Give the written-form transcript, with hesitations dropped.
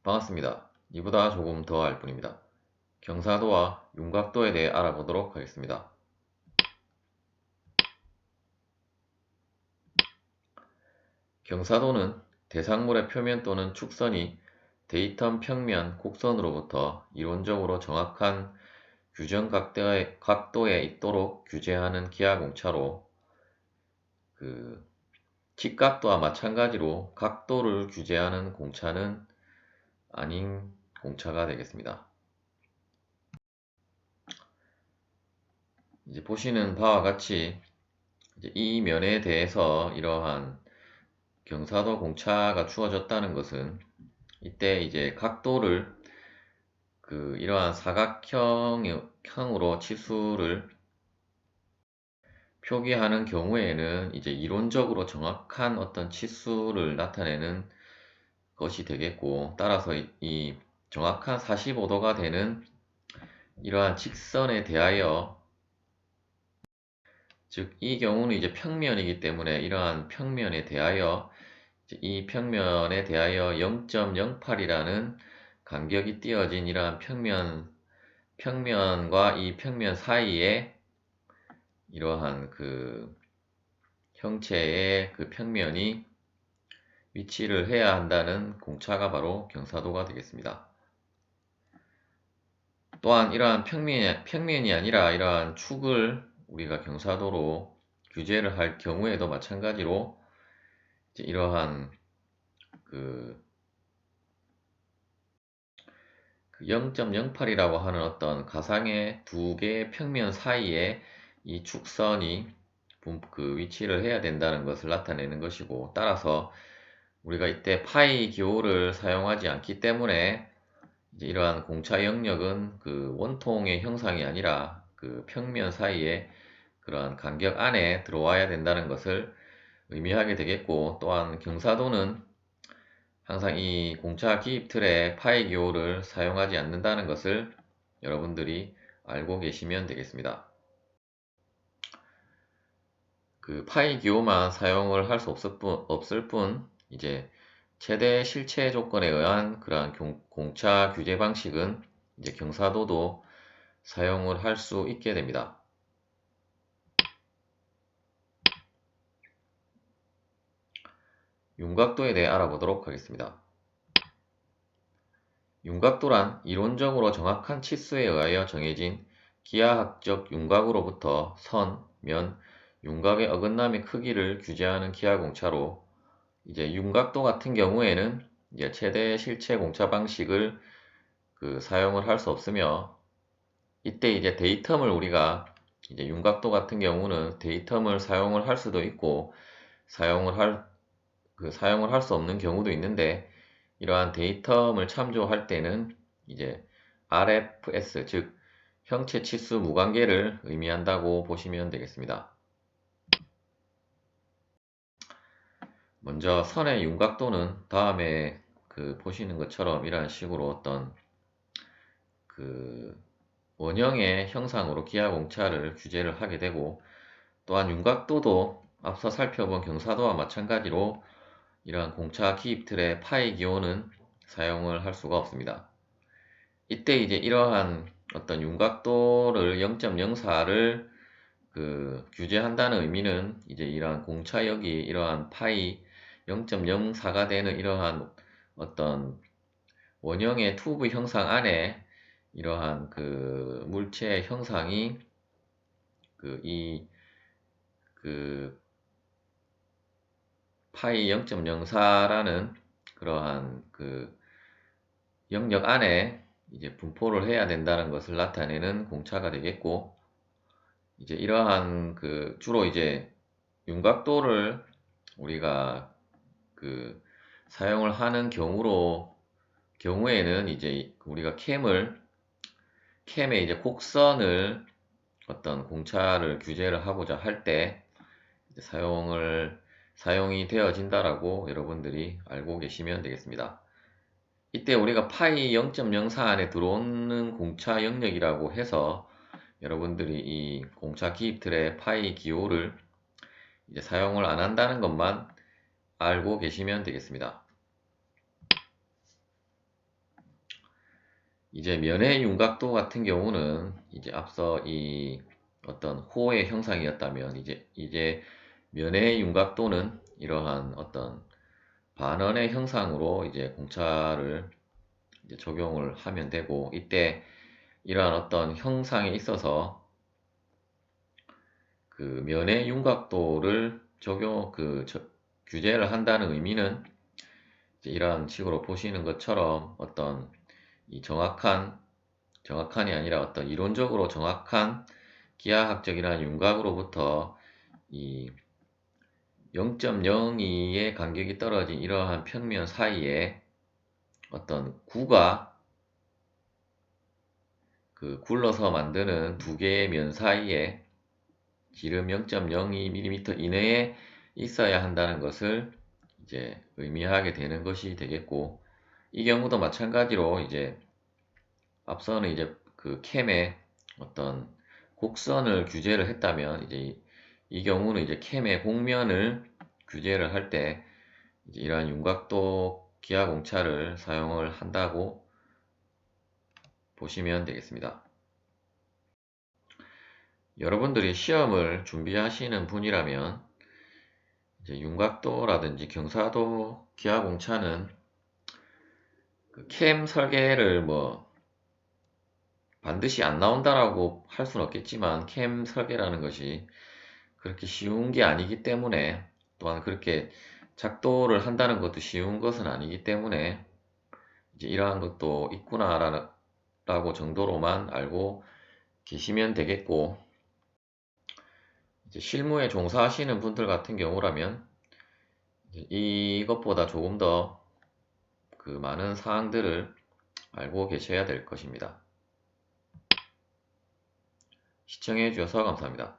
반갑습니다. 이보다 조금 더 알 뿐입니다. 경사도와 윤곽도에 대해 알아보도록 하겠습니다. 경사도는 대상물의 표면 또는 축선이 데이텀 평면, 곡선으로부터 이론적으로 정확한 규정 각도에 있도록 규제하는 기하공차로 직각도와 마찬가지로 각도를 규제하는 공차는 아닌 공차가 되겠습니다. 이제 보시는 바와 같이 이제 이 면에 대해서 이러한 경사도 공차가 주어졌다는 것은 이때 이제 각도를 이러한 사각형으로 치수를 표기하는 경우에는 이제 이론적으로 정확한 어떤 치수를 나타내는 것이 되겠고, 따라서 이 정확한 45도가 되는 이러한 직선에 대하여, 즉 이 경우는 이제 평면이기 때문에 이러한 평면에 대하여 이 평면에 대하여 0.08이라는 간격이 띄어진 이러한 평면과 이 평면 사이에 이러한 형체의 평면이 위치를 해야 한다는 공차가 바로 경사도가 되겠습니다. 또한 이러한 평면이 아니라 이러한 축을 우리가 경사도로 규제를 할 경우에도 마찬가지로 이러한 0.08이라고 하는 어떤 가상의 두 개의 평면 사이에 이 축선이 위치를 해야 된다는 것을 나타내는 것이고, 따라서 우리가 이때 파이 기호를 사용하지 않기 때문에 이러한 공차 영역은 원통의 형상이 아니라 평면 사이에 그러한 간격 안에 들어와야 된다는 것을 의미하게 되겠고, 또한 경사도는 항상 이 공차 기입 틀에 파이 기호를 사용하지 않는다는 것을 여러분들이 알고 계시면 되겠습니다. 파이 기호만 사용을 할 수 없을 뿐 이제 최대 실체 조건에 의한 그러한 공차 규제 방식은 이제 경사도도 사용을 할 수 있게 됩니다. 윤곽도에 대해 알아보도록 하겠습니다. 윤곽도란 이론적으로 정확한 치수에 의하여 정해진 기하학적 윤곽으로부터 선, 면, 윤곽의 어긋남의 크기를 규제하는 기하공차로, 이제 윤곽도 같은 경우에는 이제 최대 실체 공차 방식을 사용을 할 수 없으며, 이때 이제 데이텀을 우리가 이제 윤곽도 같은 경우는 데이텀을 사용을 할 수도 있고 사용을 할 수 없는 경우도 있는데, 이러한 데이텀을 참조할 때는 이제 RFS, 즉 형체 치수 무관계를 의미한다고 보시면 되겠습니다. 먼저 선의 윤곽도는 다음에 보시는 것처럼 이러한 식으로 어떤 원형의 형상으로 기하공차를 규제를 하게 되고, 또한 윤곽도도 앞서 살펴본 경사도와 마찬가지로 이러한 공차 기입 틀의 파이 기호는 사용을 할 수가 없습니다. 이때 이제 이러한 어떤 윤곽도를 0.04를 규제한다는 의미는 이제 이러한 공차역이 이러한 파이 0.04가 되는 이러한 어떤 원형의 튜브 형상 안에 이러한 물체의 형상이 파이 0.04라는 그러한 영역 안에 이제 분포를 해야 된다는 것을 나타내는 공차가 되겠고, 이제 이러한 주로 이제 윤곽도를 우리가 사용을 하는 경우에는 이제 우리가 캠의 이제 곡선을 어떤 공차를 규제를 하고자 할 때 사용이 되어진다라고 여러분들이 알고 계시면 되겠습니다. 이때 우리가 파이 0.04 안에 들어오는 공차 영역이라고 해서 여러분들이 이 공차 기입 틀의 파이 기호를 이제 사용을 안 한다는 것만 알고 계시면 되겠습니다. 이제 면의 윤곽도 같은 경우는 이제 앞서 이 어떤 호의 형상이었다면 이제 면의 윤곽도는 이러한 어떤 반원의 형상으로 이제 공차를 이제 적용을 하면 되고, 이때 이러한 어떤 형상에 있어서 그 면의 윤곽도를 규제를 한다는 의미는 이제 이러한 식으로 보시는 것처럼 어떤 이 정확한이 아니라 어떤 이론적으로 정확한 기하학적이라는 윤곽으로부터 이 0.02의 간격이 떨어진 이러한 평면 사이에 어떤 구가 그 굴러서 만드는 두 개의 면 사이에 지름 0.02mm 이내에 있어야 한다는 것을 이제 의미하게 되는 것이 되겠고, 이 경우도 마찬가지로 이제 앞서는 이제 그 캠의 어떤 곡선을 규제를 했다면, 이 경우는 이제 캠의 곡면을 규제를 할 때 이러한 윤곽도 기하공차를 사용을 한다고 보시면 되겠습니다. 여러분들이 시험을 준비하시는 분이라면 이제 윤곽도라든지 경사도 기하공차는 그 캠 설계를 뭐 반드시 안 나온다라고 할 수는 없겠지만, 캠 설계라는 것이 그렇게 쉬운 게 아니기 때문에, 또한 그렇게 작도를 한다는 것도 쉬운 것은 아니기 때문에 이제 이러한 것도 있구나라고 정도로만 알고 계시면 되겠고, 이제 실무에 종사하시는 분들 같은 경우라면 이제 이것보다 조금 더 그 많은 사항들을 알고 계셔야 될 것입니다. 시청해 주셔서 감사합니다.